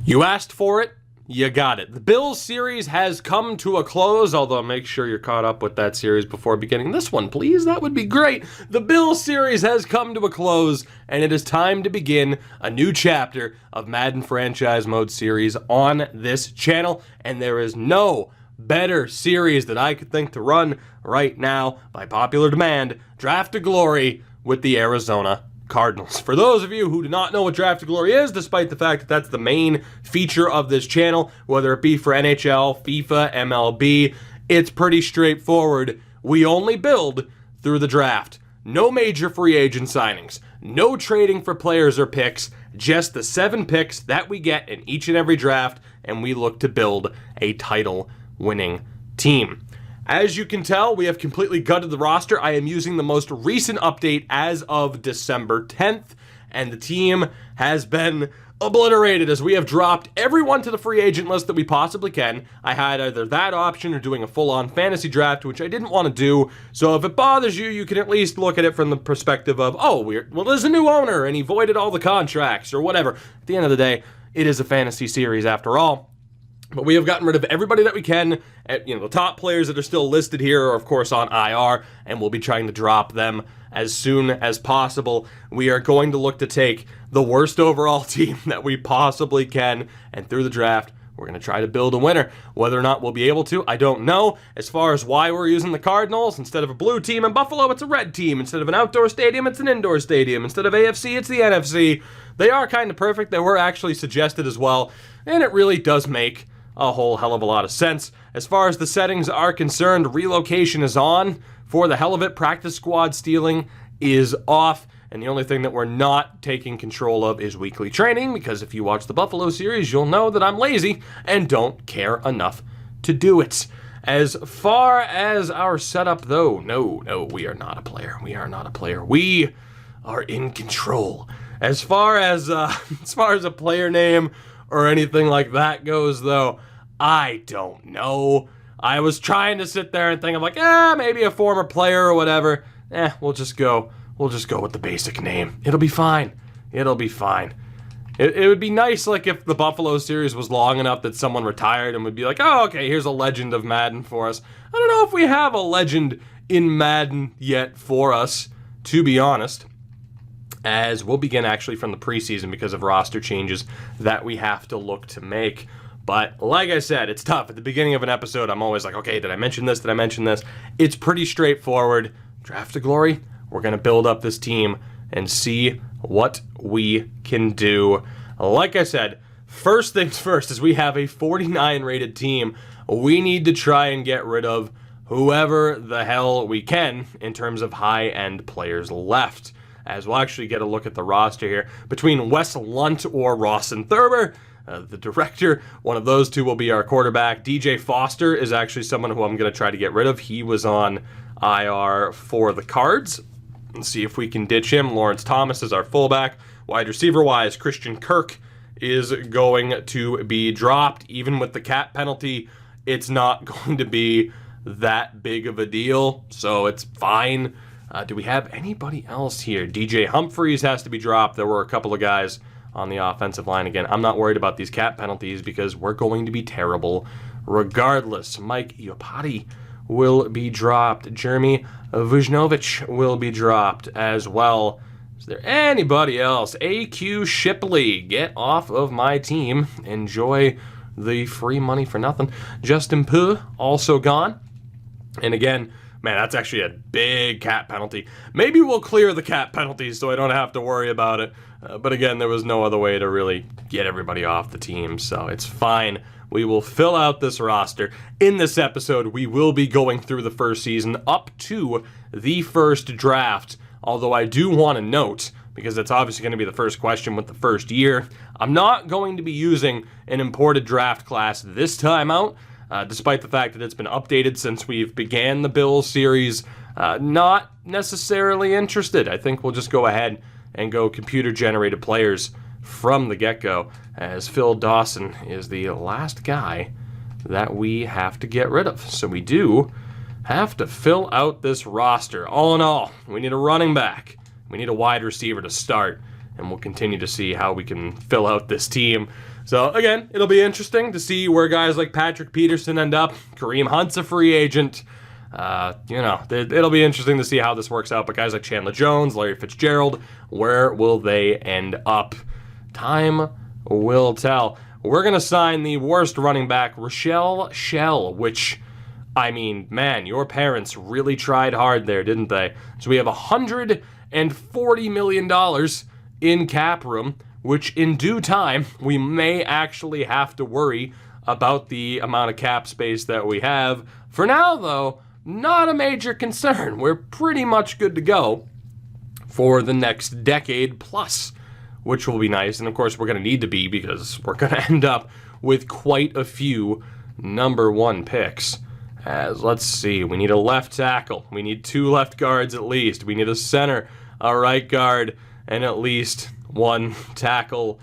You asked for it, you got it. The Bills series has come to a close, although make sure you're caught up with that series before beginning this one, please. That would be great. The Bills series has come to a close, and it is time to begin a new chapter of Madden Franchise Mode series on this channel, and there is no better series that I could think to run right now, by popular demand, Draft to Glory with the Arizona Cardinals. For those of you who do not know what Draft to Glory is, despite the fact that that's the main feature of this channel, whether it be for NHL, FIFA, MLB, it's pretty straightforward. We only build through the draft. No major free agent signings, no trading for players or picks, just the 7 picks that we get in each and every draft, and we look to build a title-winning team. As you can tell, we have completely gutted the roster. I am using the most recent update as of December 10th, and the team has been obliterated as we have dropped everyone to the free agent list that we possibly can. I had either that option or doing a full-on fantasy draft, which I didn't want to do. So if it bothers you, you can at least look at it from the perspective of, oh, well, there's a new owner and he voided all the contracts or whatever. At the end of the day, it is a fantasy series after all. But we have gotten rid of everybody that we can. The top players that are still listed here are, of course, on IR, and we'll be trying to drop them as soon as possible. We are going to look to take the worst overall team that we possibly can, and through the draft, we're going to try to build a winner. Whether or not we'll be able to, I don't know. As far as why we're using the Cardinals, instead of a blue team in Buffalo, it's a red team. Instead of an outdoor stadium, it's an indoor stadium. Instead of AFC, it's the NFC. They are kind of perfect. They were actually suggested as well, and it really does make a whole hell of a lot of sense. As far as the settings are concerned, relocation is on. For the hell of it, practice squad stealing is off. And the only thing that we're not taking control of is weekly training, because if you watch the Buffalo series, you'll know that I'm lazy and don't care enough to do it. As far as our setup, though, no, we are not a player. We are not a player. We are in control. As far as a player name or anything like that goes, though, I don't know. I was trying to sit there and think, I'm like, maybe a former player or whatever. We'll just go with the basic name. It'll be fine. It'll be fine. It would be nice, like, if the Buffalo series was long enough that someone retired and would be like, oh, okay, here's a legend of Madden for us. I don't know if we have a legend in Madden yet for us, to be honest, as we'll begin actually from the preseason because of roster changes that we have to look to make. But like I said, it's tough. At the beginning of an episode, I'm always like, okay, did I mention this? Did I mention this? It's pretty straightforward. Draft to Glory. We're going to build up this team and see what we can do. Like I said, first things first, is we have a 49 rated team. We need to try and get rid of whoever the hell we can in terms of high-end players left. As we'll actually get a look at the roster here. Between Wes Lunt or Rawson Thurber, the director, one of those two will be our quarterback. DJ Foster is actually someone who I'm going to try to get rid of. He was on IR for the Cards. Let's see if we can ditch him. Lawrence Thomas is our fullback. Wide receiver-wise, Christian Kirk is going to be dropped. Even with the cap penalty, it's not going to be that big of a deal, so it's fine. Do we have anybody else here? DJ Humphries has to be dropped. There were a couple of guys on the offensive line. Again, I'm not worried about these cap penalties because we're going to be terrible regardless. Mike Iopati will be dropped. Jeremy Vujnovic will be dropped as well. Is there anybody else? AQ Shipley, get off of my team. Enjoy the free money for nothing. Justin Pugh, also gone. And again, man, that's actually a big cap penalty. Maybe we'll clear the cap penalties so I don't have to worry about it. But again, there was no other way to really get everybody off the team, so it's fine. We will fill out this roster. In this episode, we will be going through the first season up to the first draft. Although I do want to note, because it's obviously going to be the first question with the first year, I'm not going to be using an imported draft class this time out. Despite the fact that it's been updated since we've began the Bills series, not necessarily interested. I think we'll just go ahead and go computer-generated players from the get-go, as Phil Dawson is the last guy that we have to get rid of. So we do have to fill out this roster. All in all, we need a running back. We need a wide receiver to start. and we'll continue to see how we can fill out this team. So, again, it'll be interesting to see where guys like Patrick Peterson end up. Kareem Hunt's a free agent. It'll be interesting to see how this works out. But guys like Chandler Jones, Larry Fitzgerald, where will they end up? Time will tell. We're going to sign the worst running back, Rochelle Shell, which, I mean, man, your parents really tried hard there, didn't they? So we have $140 million in cap room, which in due time, we may actually have to worry about the amount of cap space that we have. For now, though, not a major concern. We're pretty much good to go for the next decade plus, which will be nice. And of course, we're going to need to be, because we're going to end up with quite a few number 1 picks. As, let's see, we need a left tackle. We need 2 left guards at least. We need a center, a right guard, and at least 1 tackle.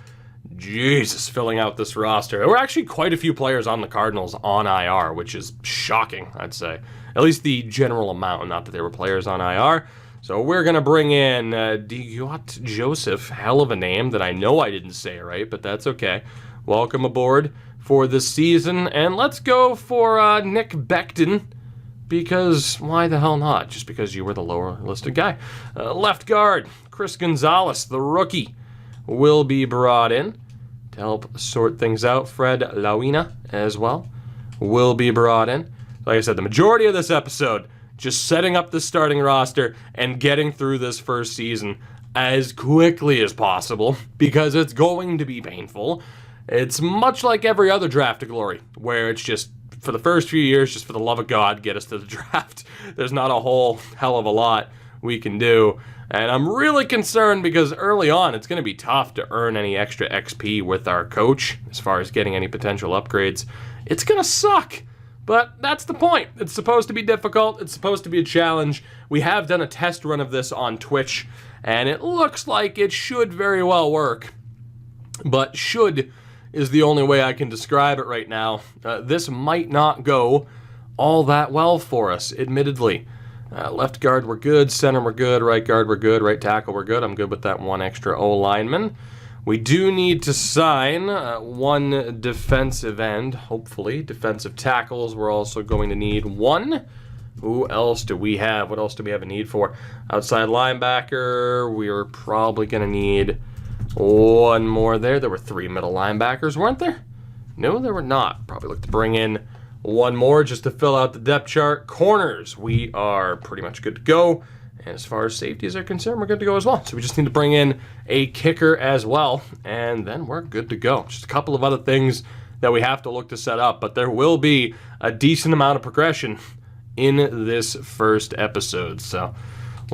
Jesus, filling out this roster. There were actually quite a few players on the Cardinals on IR, which is shocking, I'd say. At least the general amount, not that there were players on IR. So we're going to bring in Diot Joseph, hell of a name that I know I didn't say right, but that's okay. Welcome aboard for this season, and let's go for Nick Becton, because why the hell not? Just because you were the lower listed guy. Left guard, Chris Gonzalez, the rookie, will be brought in to help sort things out. Fred Lawina as well will be brought in. Like I said, the majority of this episode, just setting up the starting roster and getting through this first season as quickly as possible, because it's going to be painful. It's much like every other draft to glory, where it's just, for the first few years, just for the love of God, get us to the draft. There's not a whole hell of a lot we can do. And I'm really concerned because early on, it's going to be tough to earn any extra XP with our coach as far as getting any potential upgrades. It's going to suck. But that's the point. It's supposed to be difficult. It's supposed to be a challenge. We have done a test run of this on Twitch, and it looks like it should very well work. But should is the only way I can describe it right now. This might not go all that well for us, admittedly. Left guard, we're good. Center, we're good. Right guard, we're good. Right tackle, we're good. I'm good with that 1 extra O-lineman. We do need to sign 1 defensive end, hopefully. Defensive tackles, we're also going to need 1. Who else do we have? What else do we have a need for? Outside linebacker, we're probably going to need 1 more there. There were 3 middle linebackers, weren't there? No, there were not. Probably look to bring in 1 more just to fill out the depth chart. Corners, we are pretty much good to go. And as far as safeties are concerned, we're good to go as well. So we just need to bring in a kicker as well, and then we're good to go. Just a couple of other things that we have to look to set up, but there will be a decent amount of progression in this first episode. So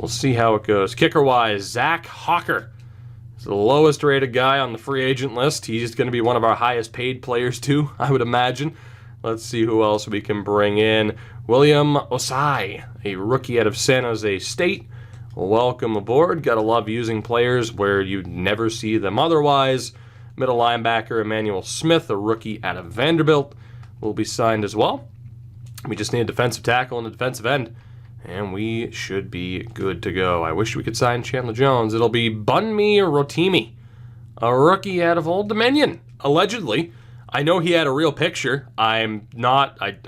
we'll see how it goes. Kicker-wise, Zach Hawker is the lowest rated guy on the free agent list. He's going to be one of our highest paid players too, I would imagine. Let's see who else we can bring in. William Osai, a rookie out of San Jose State. Welcome aboard. Gotta love using players where you'd never see them otherwise. Middle linebacker Emmanuel Smith, a rookie out of Vanderbilt, will be signed as well. We just need a defensive tackle and a defensive end, and we should be good to go. I wish we could sign Chandler Jones. It'll be Bunmi Rotimi, a rookie out of Old Dominion, allegedly. I know he had a real picture. I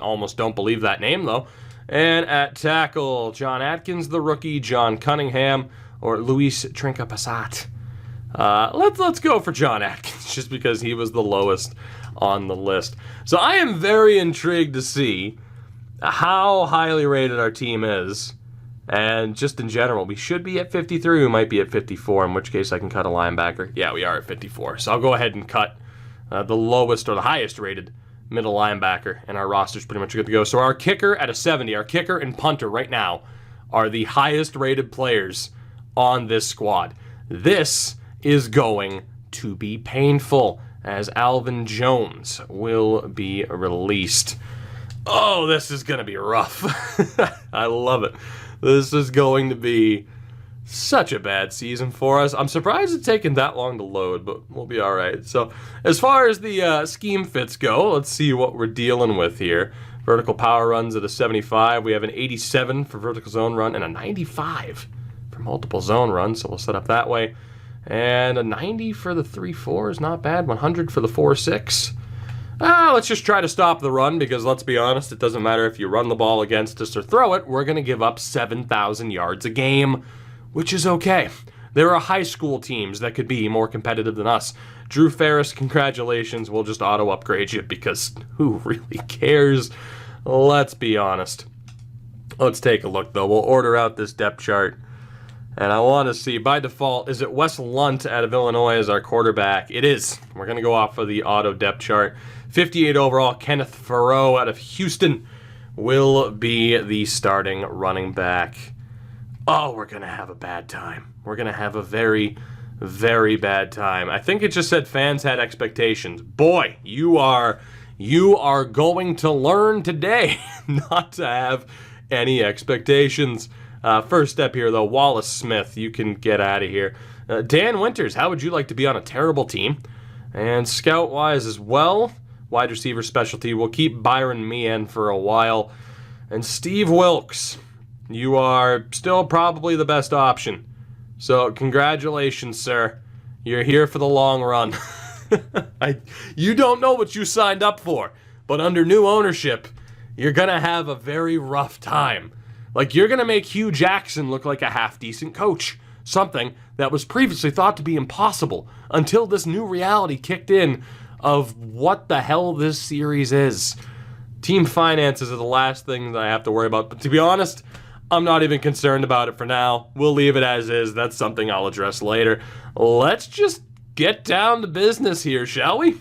almost don't believe that name, though. And at tackle, John Atkins, the rookie, John Cunningham, or Luis Trinca-Passat. Let's go for John Atkins, just because he was the lowest on the list. So I am very intrigued to see how highly rated our team is. And just in general, we should be at 53. We might be at 54, in which case I can cut a linebacker. Yeah, we are at 54. So I'll go ahead and cut the lowest or the highest rated middle linebacker, and our roster's pretty much good to go. So our kicker at a 70, our kicker and punter right now are the highest rated players on this squad. This is going to be painful, as Alvin Jones will be released. Oh, this is going to be rough. I love it. This is going to be such a bad season for us. I'm surprised it's taken that long to load, but we'll be all right. So as far as the scheme fits go, let's see what we're dealing with here. Vertical power runs at a 75. We have an 87 for vertical zone run and a 95 for multiple zone runs, so we'll set up that way. And a 90 for the 3-4 is not bad. 100 for the 4-6. Let's just try to stop the run, because let's be honest, it doesn't matter if you run the ball against us or throw it. We're going to give up 7,000 yards a game, which is okay. There are high school teams that could be more competitive than us. Drew Ferris, congratulations. We'll just auto-upgrade you, because who really cares? Let's be honest. Let's take a look, though. We'll order out this depth chart. And I want to see, by default, is it Wes Lunt out of Illinois as our quarterback? It is. We're going to go off of the auto depth chart. 58 overall, Kenneth Farrow out of Houston will be the starting running back. Oh, we're going to have a bad time. We're going to have a very, very bad time. I think it just said fans had expectations. Boy, you are going to learn today not to have any expectations. First step here, though, Wallace Smith, you can get out of here. Dan Winters, how would you like to be on a terrible team? And scout-wise as well, wide receiver specialty, we'll keep Byron Meehan for a while. And Steve Wilkes, you are still probably the best option. So congratulations, sir. You're here for the long run. You don't know what you signed up for, but under new ownership, you're going to have a very rough time. Like, you're going to make Hugh Jackson look like a half-decent coach. Something that was previously thought to be impossible until this new reality kicked in of what the hell this series is. Team finances are the last thing that I have to worry about. But to be honest, I'm not even concerned about it for now. We'll leave it as is. That's something I'll address later. Let's just get down to business here, shall we?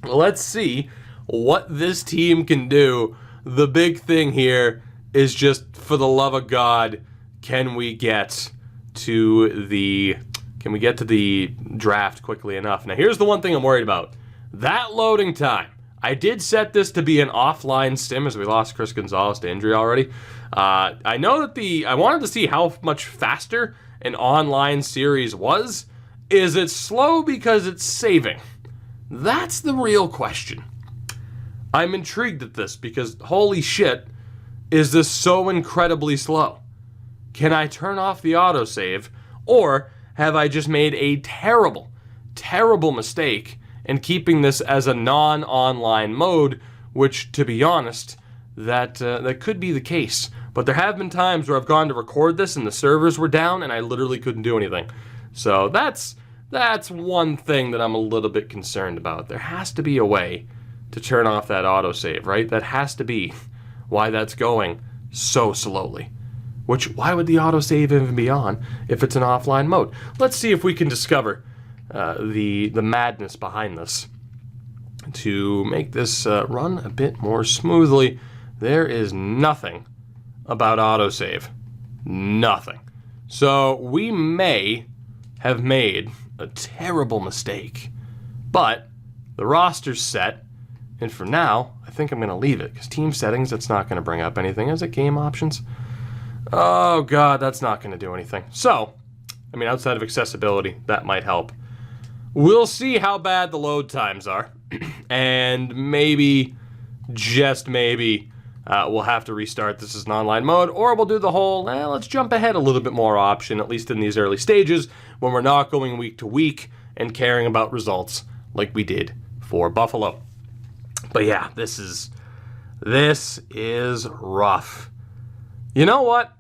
Let's see what this team can do. The big thing here is just, for the love of God, can we get to the draft quickly enough? Now, here's the one thing I'm worried about. That loading time. I did set this to be an offline sim, as we lost Chris Gonzalez to injury already. I know that I wanted to see how much faster an online series was. Is it slow because it's saving? That's the real question. I'm intrigued at this because, holy shit, is this so incredibly slow? Can I turn off the autosave, or have I just made a terrible, terrible mistake in keeping this as a non-online mode, which, to be honest, that could be the case. But there have been times where I've gone to record this and the servers were down and I literally couldn't do anything. So that's one thing that I'm a little bit concerned about. There has to be a way to turn off that autosave, right? That has to be why that's going so slowly. Why would the autosave even be on if it's an offline mode? Let's see if we can discover the madness behind this to make this run a bit more smoothly. There is nothing about autosave. Nothing. So we may have made a terrible mistake, but the roster's set, and for now, I think I'm going to leave it, because team settings, that's not going to bring up anything. Is it game options? Oh, God, that's not going to do anything. So, I mean, outside of accessibility, that might help. We'll see how bad the load times are, and maybe, just maybe, we'll have to restart this as an online mode, or we'll do the whole, let's jump ahead a little bit more option, at least in these early stages, when we're not going week to week and caring about results like we did for Buffalo. But yeah, this is rough. You know what?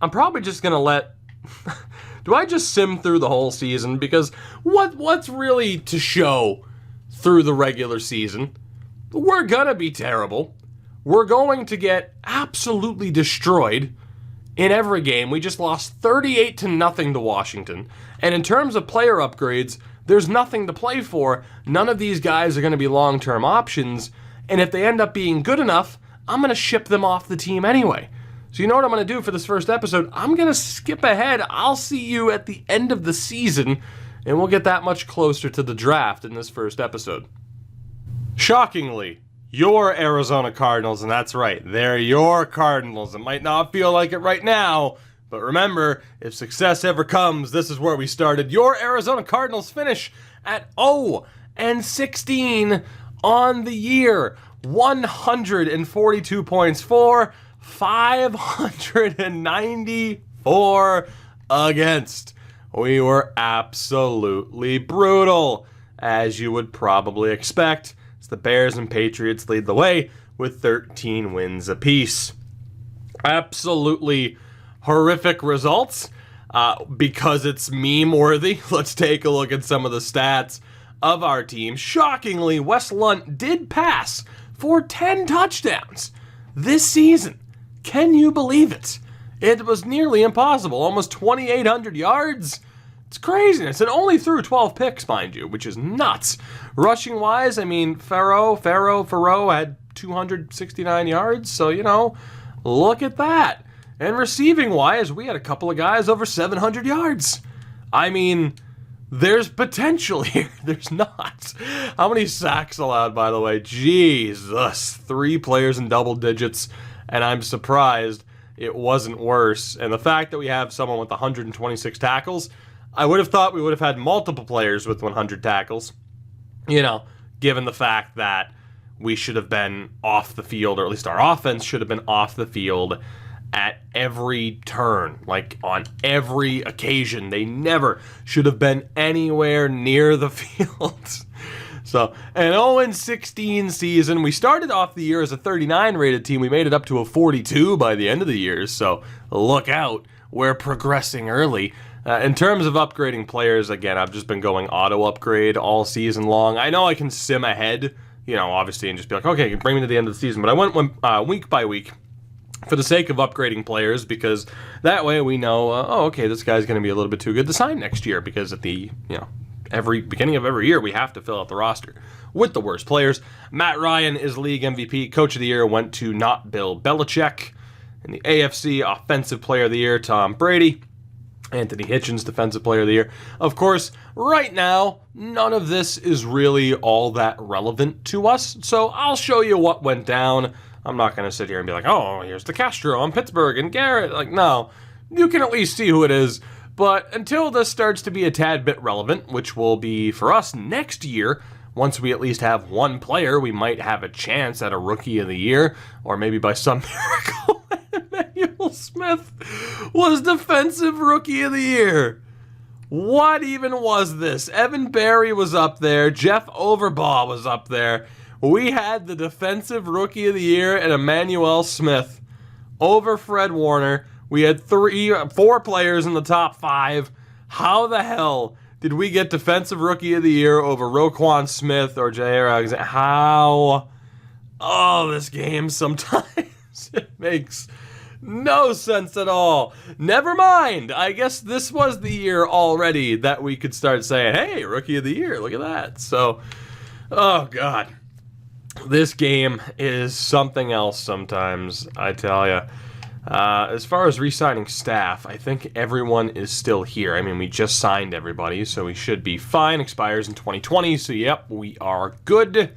I'm probably just going to let... Do I just sim through the whole season? Because what's really to show through the regular season? We're going to be terrible. We're going to get absolutely destroyed in every game. We just lost 38-0 to Washington. And in terms of player upgrades, there's nothing to play for. None of these guys are going to be long-term options. And if they end up being good enough, I'm going to ship them off the team anyway. So you know what I'm going to do for this first episode? I'm going to skip ahead. I'll see you at the end of the season, and we'll get that much closer to the draft in this first episode. Shockingly, your Arizona Cardinals, and that's right, they're your Cardinals. It might not feel like it right now, but remember, if success ever comes, this is where we started. Your Arizona Cardinals finish at 0-16 on the year. 142 points for, 594 against. we were absolutely brutal, as you would probably expect, as the Bears and Patriots lead the way with 13 wins apiece. Absolutely horrific results. Because it's meme-worthy, let's take a look at some of the stats of our team. Shockingly, Wes Lunt did pass for 10 touchdowns this season. Can you believe it? It was nearly impossible. Almost 2,800 yards. It's craziness. And only threw 12 picks, mind you, which is nuts. Rushing-wise, I mean, Farrow had 269 yards. So, look at that. And receiving-wise, we had a couple of guys over 700 yards. I mean, there's potential here. There's not. How many sacks allowed, by the way? Jesus. 3 players in double digits, and I'm surprised it wasn't worse. And the fact that we have someone with 126 tackles, I would have thought we would have had multiple players with 100 tackles. Given the fact that we should have been off the field, or at least our offense should have been off the field at every turn, like on every occasion. They never should have been anywhere near the field. So, an 0-16 season. We started off the year as a 39 rated team. We made it up to a 42 by the end of the year. So, look out. We're progressing early. In terms of upgrading players, again, I've just been going auto upgrade all season long. I know I can sim ahead, obviously, and just be like, okay, bring me to the end of the season. But I went week by week for the sake of upgrading players, because that way we know, okay, this guy's going to be a little bit too good to sign next year, because at the, every beginning of every year, we have to fill out the roster with the worst players. Matt Ryan is league MVP. Coach of the year went to not Bill Belichick. In the AFC, Offensive Player of the Year, Tom Brady. Anthony Hitchens, Defensive Player of the Year. Of course, right now, none of this is really all that relevant to us, so I'll show you what went down. I'm not going to sit here and be like, oh, here's the Castro on Pittsburgh and Garrett. Like, no, you can at least see who it is. But until this starts to be a tad bit relevant, which will be for us next year, once we at least have one player, we might have a chance at a Rookie of the Year, or maybe by some miracle, Emmanuel Smith was Defensive Rookie of the Year. What even was this? Evan Barry was up there. Jeff Overbaugh was up there. We had the Defensive Rookie of the Year and Emmanuel Smith over Fred Warner. We had 4 players in the top 5. How the hell did we get Defensive Rookie of the Year over Roquan Smith or Jair Alexander? How? Oh, this game sometimes it makes no sense at all. Never mind. I guess this was the year already that we could start saying, hey, Rookie of the Year, look at that. So, oh, God. This game is something else sometimes, I tell you. As far as re-signing staff, I think everyone is still here. I mean, we just signed everybody, so we should be fine. Expires in 2020, so yep, we are good.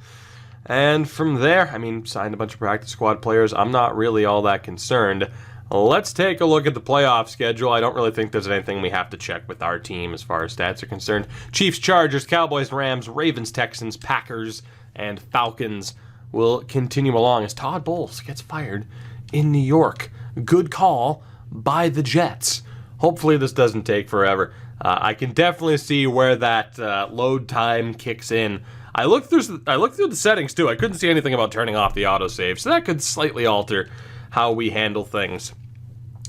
And from there, I mean, signed a bunch of practice squad players. I'm not really all that concerned. Let's take a look at the playoff schedule. I don't really think there's anything we have to check with our team as far as stats are concerned. Chiefs, Chargers, Cowboys, Rams, Ravens, Texans, Packers, and Falcons will continue along as Todd Bowles gets fired in New York. Good call by the Jets. Hopefully this doesn't take forever. I can definitely see where that load time kicks in. I looked through the settings too. I couldn't see anything about turning off the autosave, so that could slightly alter how we handle things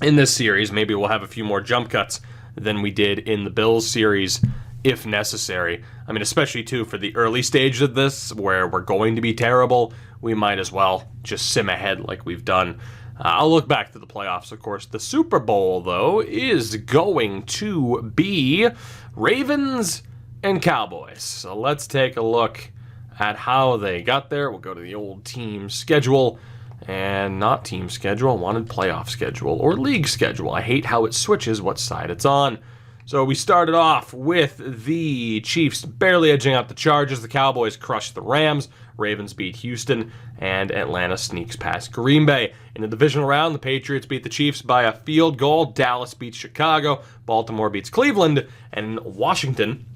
in this series. Maybe we'll have a few more jump cuts than we did in the Bills series, if necessary. I mean, especially too for the early stage of this, where we're going to be terrible, we might as well just sim ahead like we've done. I'll look back to the playoffs, of course. The Super Bowl, though, is going to be Ravens and Cowboys. So let's take a look at how they got there. We'll go to the old team schedule, and not team schedule, I wanted playoff schedule or league schedule. I hate how it switches what side it's on. So we started off with the Chiefs barely edging out the Chargers. The Cowboys crushed the Rams. Ravens beat Houston, and Atlanta sneaks past Green Bay. In the divisional round, the Patriots beat the Chiefs by a field goal. Dallas beats Chicago. Baltimore beats Cleveland, and Washington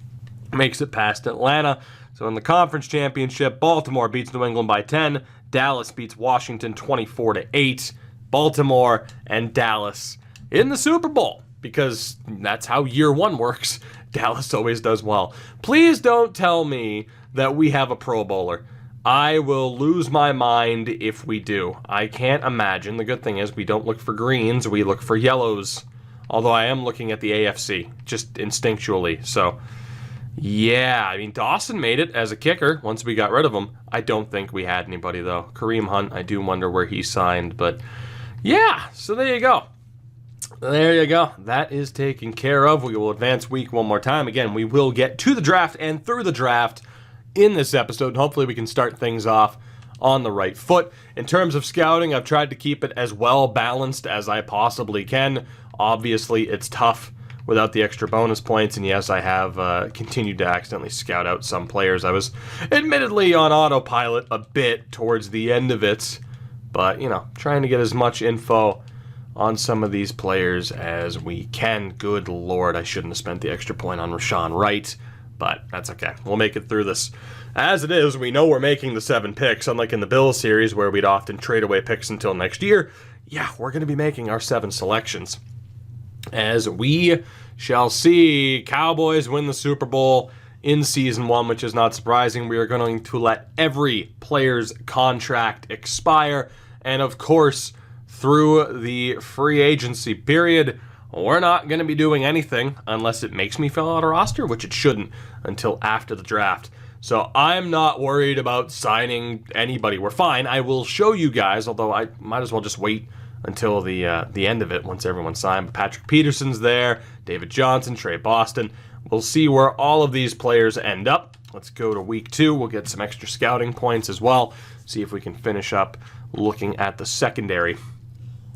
makes it past Atlanta. So in the conference championship, Baltimore beats New England by 10. Dallas beats Washington 24-8. Baltimore and Dallas in the Super Bowl. because that's how year one works. Dallas always does well. Please don't tell me that we have a Pro Bowler. I will lose my mind if we do. I can't imagine. The good thing is we don't look for greens, we look for yellows. Although I am looking at the AFC, just instinctually. So, yeah, I mean, Dawson made it as a kicker once we got rid of him. I don't think we had anybody, though. Kareem Hunt, I do wonder where he signed. But, yeah, so there you go. There you go. That is taken care of. We will advance week one more time. Again, we will get to the draft and through the draft in this episode. And hopefully we can start things off on the right foot. In terms of scouting, I've tried to keep it as well balanced as I possibly can. Obviously, it's tough without the extra bonus points, and yes, I have continued to accidentally scout out some players. I was admittedly on autopilot a bit towards the end of it, but, you know, trying to get as much info on some of these players as we can. Good Lord, I shouldn't have spent the extra point on Rashawn Wright, but that's okay. We'll make it through this. As it is, we know we're making the 7 picks, unlike in the Bills series where we'd often trade away picks until next year. Yeah, we're going to be making our 7 selections. As we shall see, Cowboys win the Super Bowl in Season 1, which is not surprising. We are going to let every player's contract expire. And of course, through the free agency period, we're not going to be doing anything unless it makes me fill out a roster, which it shouldn't until after the draft. So I'm not worried about signing anybody. We're fine. I will show you guys, although I might as well just wait until the end of it once everyone's signed. But Patrick Peterson's there, David Johnson, Trey Boston. We'll see where all of these players end up. Let's go to week 2. We'll get some extra scouting points as well. See if we can finish up looking at the secondary.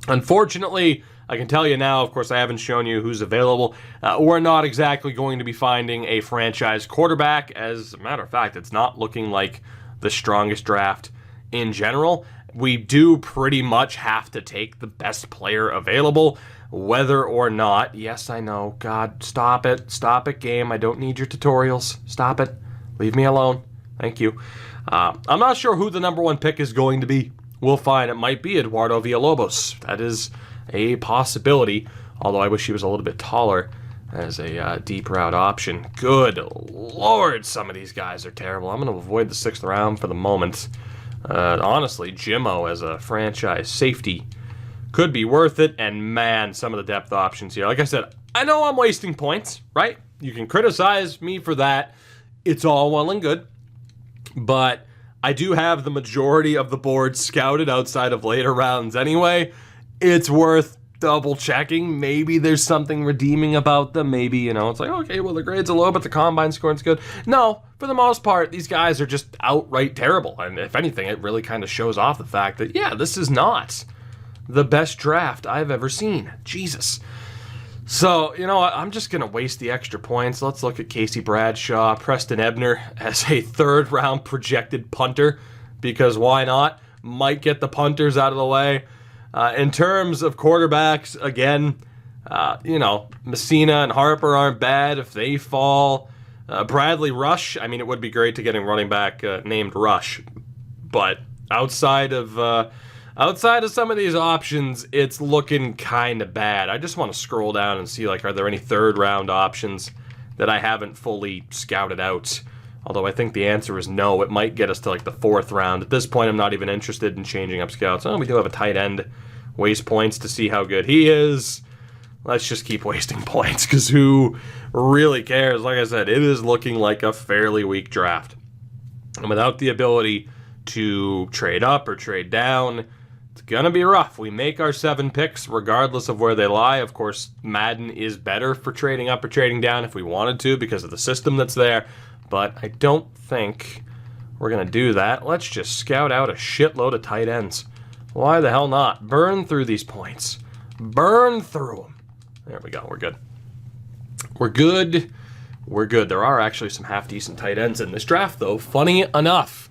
Unfortunately, I can tell you now, of course, I haven't shown you who's available. We're not exactly going to be finding a franchise quarterback. As a matter of fact, it's not looking like the strongest draft in general. We do pretty much have to take the best player available, whether or not. Yes, I know. God, stop it. Stop it, game. I don't need your tutorials. Stop it. Leave me alone. Thank you. I'm not sure who the number 1 pick is going to be. We'll find. It might be Eduardo Villalobos. That is a possibility, although I wish he was a little bit taller as a deep route option. Good Lord, some of these guys are terrible. I'm going to avoid the 6th round for the moment. Honestly, Jimmo as a franchise safety could be worth it, and man, some of the depth options here. Like I said, I know I'm wasting points, right? You can criticize me for that. It's all well and good, but I do have the majority of the board scouted outside of later rounds anyway. It's worth double checking. Maybe there's something redeeming about them. Maybe, you know, it's like, okay, well, the grades are low, but the combine scoring's good. No, for the most part, these guys are just outright terrible. And if anything, it really kind of shows off the fact that, yeah, this is not the best draft I've ever seen. Jesus. So, you know what? I'm just going to waste the extra points. Let's look at Casey Bradshaw, Preston Ebner as a 3rd round projected punter, because why not? Might get the punters out of the way. In terms of quarterbacks, again, you know, Messina and Harper aren't bad if they fall. Bradley Rush, I mean, it would be great to get a running back named Rush, but outside of some of these options, it's looking kind of bad. I just want to scroll down and see, like, are there any 3rd round options that I haven't fully scouted out? Although I think the answer is no. It might get us to, like, the 4th round. At this point, I'm not even interested in changing up scouts. Oh, we do have a tight end. Waste points to see how good he is. Let's just keep wasting points, because who really cares? Like I said, it is looking like a fairly weak draft. And without the ability to trade up or trade down, it's going to be rough. We make our 7 picks regardless of where they lie. Of course, Madden is better for trading up or trading down if we wanted to because of the system that's there. But I don't think we're going to do that. Let's just scout out a shitload of tight ends. Why the hell not? Burn through these points. Burn through them. There we go. We're good. We're good. We're good. There are actually some half-decent tight ends in this draft, though, funny enough.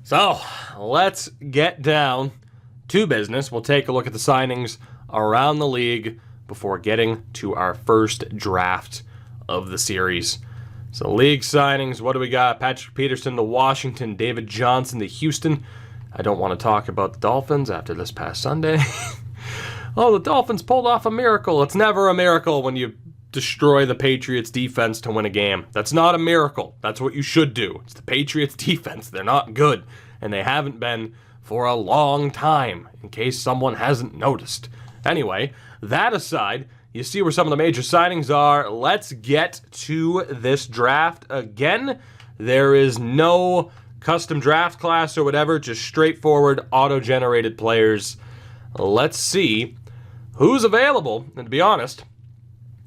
So, let's get down to business. We'll take a look at the signings around the league before getting to our first draft of the series. So, league signings, what do we got? Patrick Peterson to Washington, David Johnson to Houston. I don't want to talk about the Dolphins after this past Sunday. oh, the Dolphins pulled off a miracle. It's never a miracle when you destroy the Patriots defense to win a game. That's not a miracle. That's what you should do. It's the Patriots defense. They're not good, and they haven't been for a long time, in case someone hasn't noticed. Anyway, that aside, you see where some of the major signings are. Let's get to this draft. Again, there is no custom draft class or whatever, just straightforward auto-generated players. Let's see who's available. And to be honest,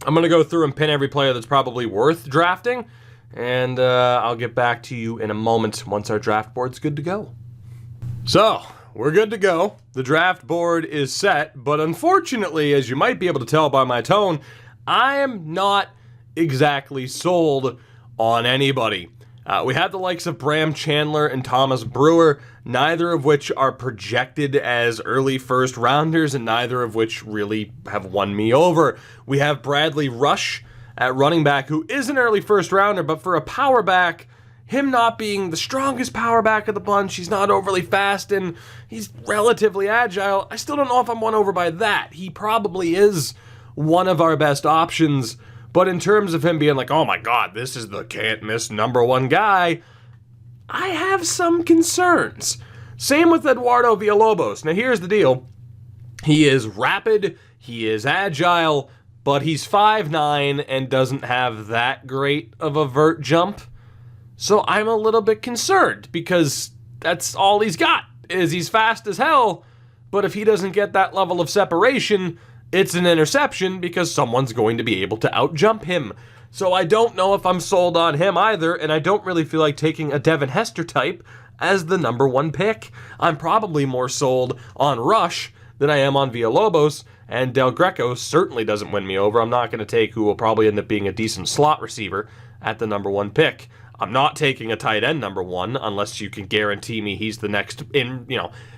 I'm going to go through and pin every player that's probably worth drafting, and I'll get back to you in a moment once our draft board's good to go. So, we're good to go. The draft board is set, but unfortunately, as you might be able to tell by my tone, I am not exactly sold on anybody. We have the likes of Bram Chandler and Thomas Brewer, neither of which are projected as early first rounders, and neither of which really have won me over. We have Bradley Rush at running back, who is an early first rounder, but for a power back, him not being the strongest power back of the bunch, he's not overly fast, and he's relatively agile. I still don't know if I'm won over by that. He probably is one of our best options, but in terms of him being like, oh my god, this is the can't-miss number one guy, I have some concerns. Same with Eduardo Villalobos. Now here's the deal. He is rapid, he is agile, but he's 5'9" and doesn't have that great of a vert jump. So I'm a little bit concerned, because that's all he's got, is he's fast as hell, but if he doesn't get that level of separation, it's an interception because someone's going to be able to outjump him. So I don't know if I'm sold on him either, and I don't really feel like taking a Devin Hester type as the number one pick. I'm probably more sold on Rush than I am on Villalobos, and Del Greco certainly doesn't win me over. I'm not going to take who will probably end up being a decent slot receiver at the number one pick. I'm not taking a tight end number one unless you can guarantee me he's the next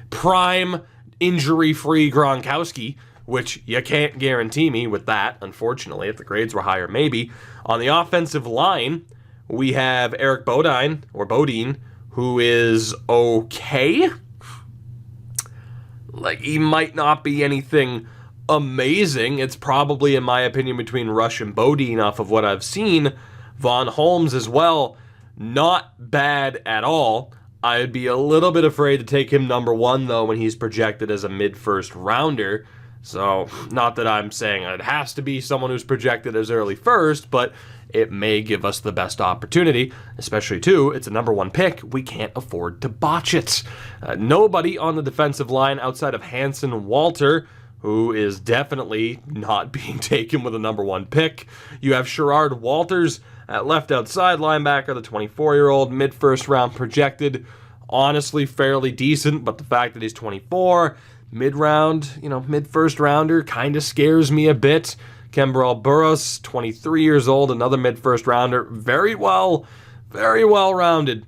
prime injury-free Gronkowski, which you can't guarantee me with that, unfortunately. If the grades were higher, maybe. On the offensive line, we have Eric Bodine, who is okay. Like, he might not be anything amazing. It's probably, in my opinion, between Rush and Bodine off of what I've seen. Von Holmes as well, not bad at all. I'd be a little bit afraid to take him number one, though, when he's projected as a mid-first rounder. So, not that I'm saying it has to be someone who's projected as early first, but it may give us the best opportunity, especially, too, it's a number one pick. We can't afford to botch it. Nobody on the defensive line outside of Hanson Walter, who is definitely not being taken with a number one pick. You have Sherrard Walters at left outside linebacker, the 24-year-old, mid-first round projected. Honestly, fairly decent, but the fact that he's 24, mid-round, mid-first rounder, kind of scares me a bit. Kembrell Burris, 23 years old, another mid-first rounder, very well rounded.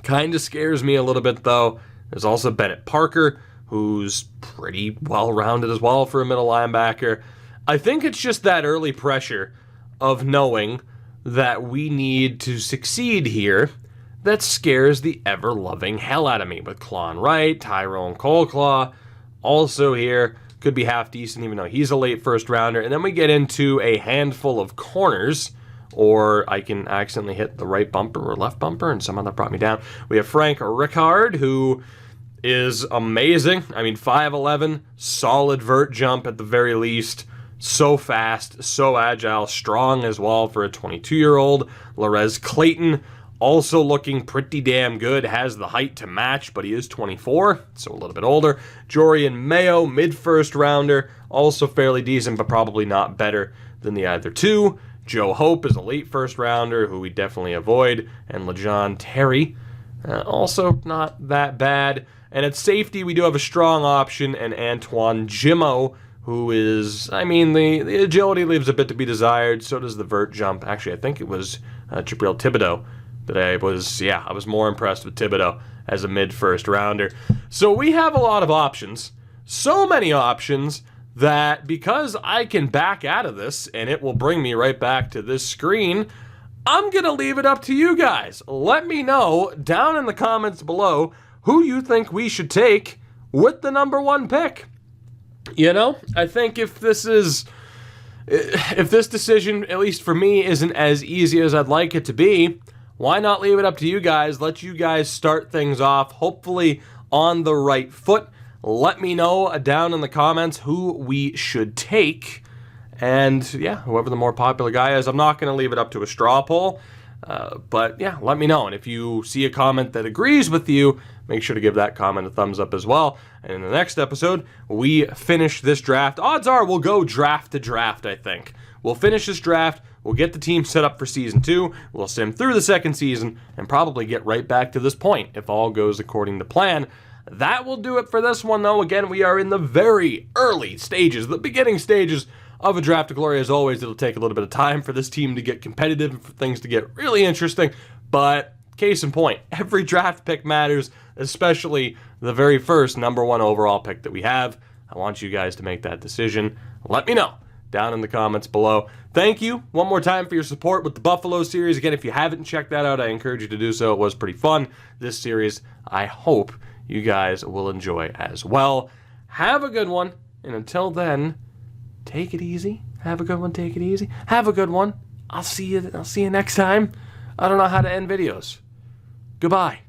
Kind of scares me a little bit, though. There's also Bennett Parker, who's pretty well-rounded as well for a middle linebacker. I think it's just that early pressure of knowing that we need to succeed here that scares the ever-loving hell out of me. With Klon Wright, Tyrone Coleclaw, also here, could be half decent even though he's a late first rounder. And then we get into a handful of corners, or I can accidentally hit the right bumper or left bumper and somehow that brought me down. We have Frank Rickard, who is amazing. 5'11", solid vert jump at the very least. So fast, so agile, strong as well for a 22-year-old. Larez Clayton, also looking pretty damn good, has the height to match, but he is 24, so a little bit older. Jorian Mayo, mid-first rounder, also fairly decent, but probably not better than the other two. Joe Hope is a late first rounder, who we definitely avoid. And LeJon Terry, also not that bad. And at safety, we do have a strong option, and Antoine Jimmo, who is, the agility leaves a bit to be desired, so does the vert jump. Actually, I think it was Jabril Thibodeau that I was more impressed with Thibodeau as a mid-first rounder. So we have a lot of options, so many options, that because I can back out of this, and it will bring me right back to this screen, I'm going to leave it up to you guys. Let me know down in the comments below who you think we should take with the number one pick. You know, I think if this decision, at least for me, isn't as easy as I'd like it to be, why not leave it up to you guys? Let you guys start things off, hopefully on the right foot. Let me know down in the comments who we should take. And yeah, whoever the more popular guy is, I'm not going to leave it up to a straw poll. But yeah, let me know. And if you see a comment that agrees with you, make sure to give that comment a thumbs up as well. And in the next episode, we finish this draft. Odds are we'll go draft to draft, I think. We'll finish this draft. We'll get the team set up for Season 2. We'll sim through the second season and probably get right back to this point if all goes according to plan. That will do it for this one, though. Again, we are in the very early stages, the beginning stages of a draft to glory. As always, it'll take a little bit of time for this team to get competitive and for things to get really interesting. But case in point, every draft pick matters, especially the very first #1 overall pick that we have. I want you guys to make that decision. Let me know down in the comments below. Thank you one more time for your support with the Buffalo series. Again, if you haven't checked that out, I encourage you to do so. It was pretty fun. This series, I hope you guys will enjoy as well. Have a good one, and until then, take it easy. Have a good one. Take it easy. Have a good one. I'll see you next time. I don't know how to end videos. Goodbye.